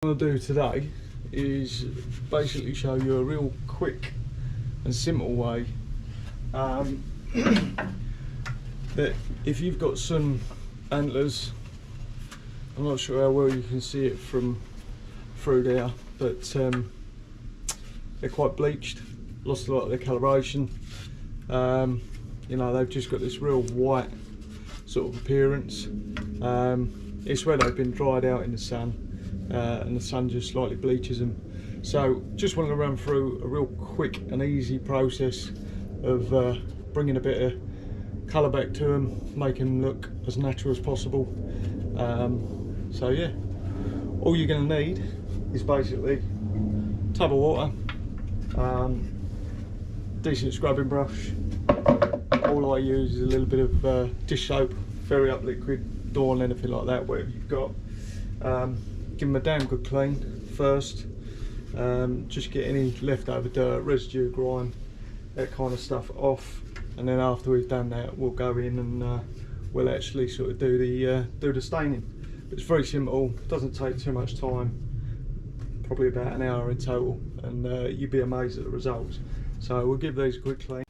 What I'm going to do today is basically show you a real quick and simple way that if you've got some antlers, I'm not sure how well you can see it from through there, but they're quite bleached, lost a lot of their coloration. You know, they've just got this real white sort of appearance. It's where they've been dried out in the sun. And the sun just slightly bleaches them. So just wanted to run through a real quick and easy process of bringing a bit of colour back to them, making them look as natural as possible. So yeah, all you're going to need is basically a tub of water, decent scrubbing brush. All I use is a little bit of dish soap, Very Up liquid, Dawn, anything like that, whatever you've got. Give them a damn good clean first, just get any leftover dirt, residue, grime, that kind of stuff off, and then after we've done that we'll go in and we'll actually sort of do the staining. It's very simple, doesn't take too much time, probably about an hour in total, and you'd be amazed at the results. So we'll give these a quick clean.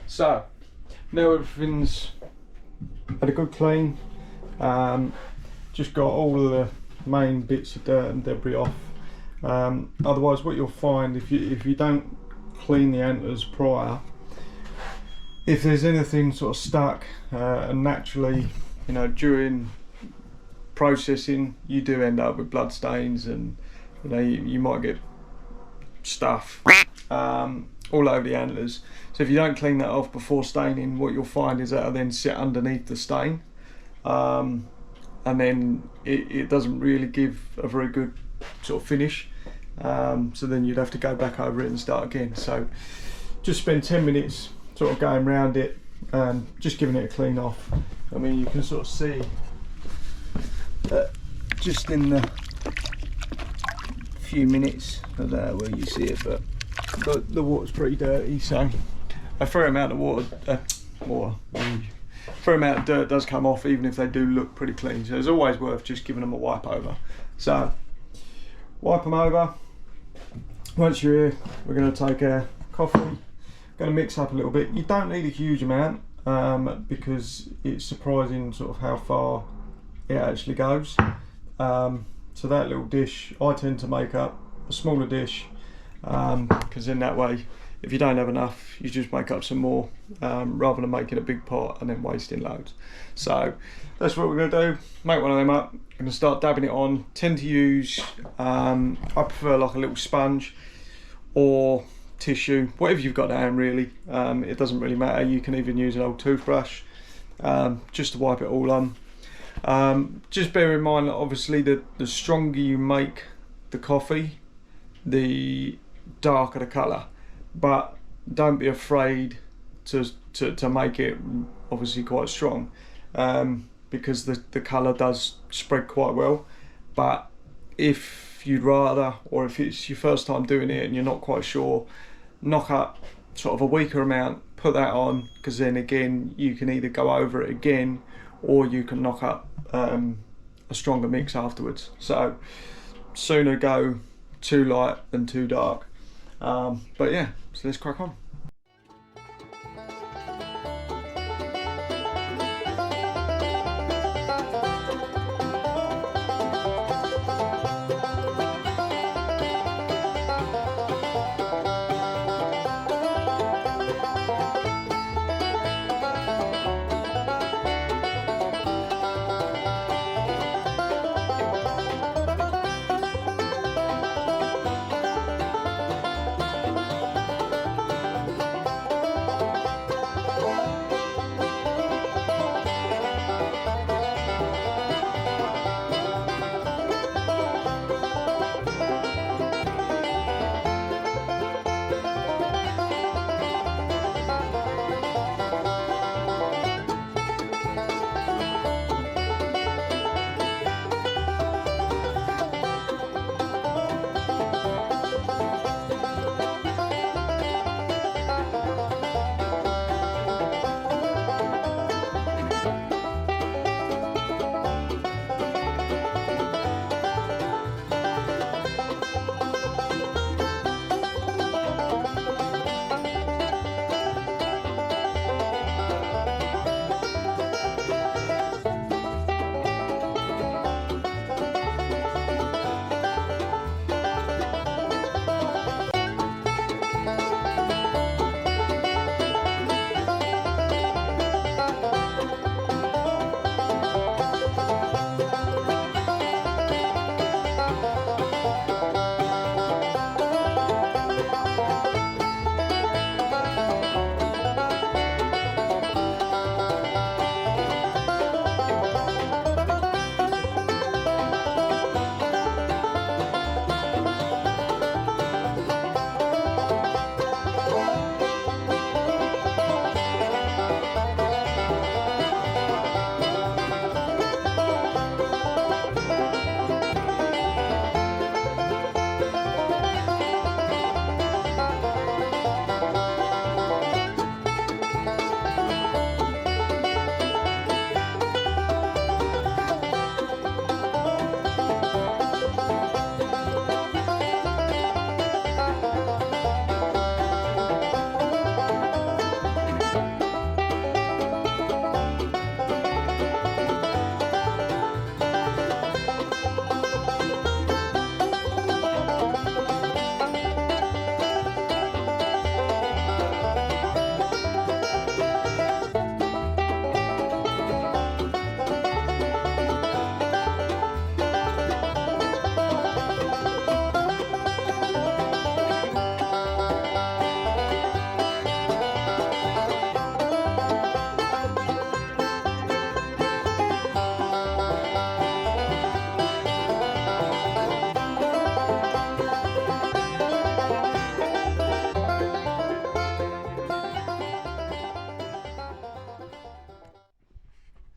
So now everything's had a good clean, just got all of the main bits of dirt and debris off. Otherwise what you'll find if you don't clean the antlers prior, if there's anything sort of stuck, and naturally, you know, during processing you do end up with blood stains, and you know you might get stuff all over the antlers. So if you don't clean that off before staining, what you'll find is that it'll then sit underneath the stain, and then it doesn't really give a very good sort of finish. So then you'd have to go back over it and start again. So just spend 10 minutes sort of going around it and just giving it a clean off. I mean, you can sort of see that just in the few minutes of that where you see it, but the water's pretty dirty, so a fair amount of fair amount of dirt does come off, even if they do look pretty clean. So it's always worth just giving them a wipe over. So wipe them over. Once you're here, we're going to take our coffee, going to mix up a little bit. You don't need a huge amount, because it's surprising sort of how far it actually goes. So that little dish, I tend to make up a smaller dish, because in that way, if you don't have enough, you just make up some more, rather than making a big pot and then wasting loads. So that's what we're going to do, make one of them up. I'm going to start dabbing it on. Tend to use, I prefer like a little sponge or tissue, whatever you've got at hand really. It doesn't really matter, you can even use an old toothbrush, just to wipe it all on. Just bear in mind that obviously the stronger you make the coffee, the darker the colour, but don't be afraid to make it obviously quite strong, because the colour does spread quite well. But if you'd rather, or if it's your first time doing it and you're not quite sure, knock up sort of a weaker amount, put that on, because then again you can either go over it again or you can knock up a stronger mix afterwards. So sooner go too light than too dark. But yeah, so let's crack on.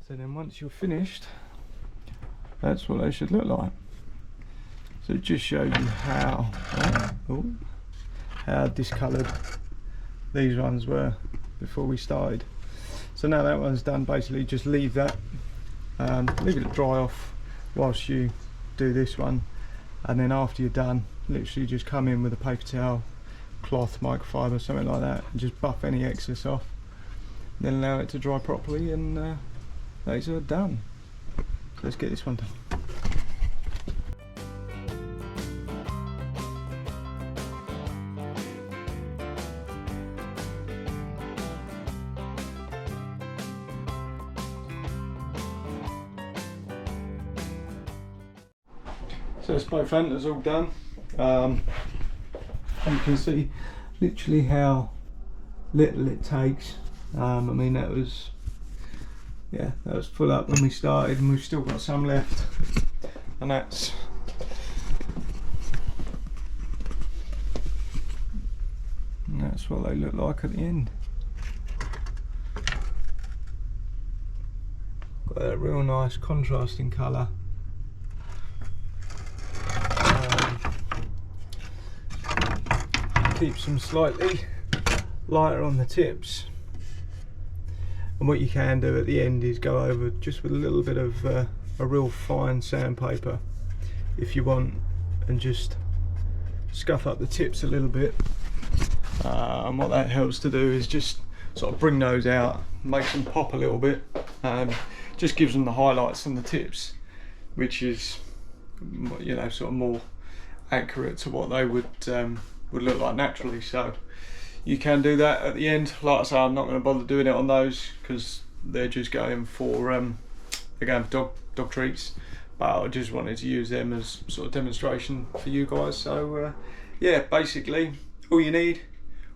So then once you're finished, that's what they should look like. So it just shows you how discoloured these ones were before we started. So now that one's done, basically just leave that, leave it to dry off whilst you do this one, and then after you're done, literally just come in with a paper towel, cloth, microfiber, something like that, and just buff any excess off, then allow it to dry properly, and these are done. So let's get this one done. So it's both antlers all done. And you can see literally how little it takes. I mean, that was full up when we started, and we've still got some left, and that's what they look like at the end. a real nice contrasting colour. Keeps them slightly lighter on the tips, and what you can do at the end is go over just with a little bit of a real fine sandpaper if you want, and just scuff up the tips a little bit, and what that helps to do is just sort of bring those out, makes them pop a little bit, just gives them the highlights on the tips, which is, you know, sort of more accurate to what they would look like naturally. So you can do that at the end. Like I say, I'm not going to bother doing it on those because they're just going for dog treats, but I just wanted to use them as sort of demonstration for you guys. So yeah, basically all you need: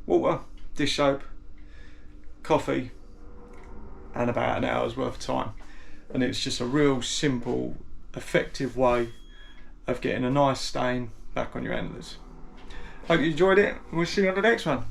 water, dish soap, coffee, and about an hour's worth of time, and it's just a real simple, effective way of getting a nice stain back on your antlers. Hope you enjoyed it. We'll see you on the next one.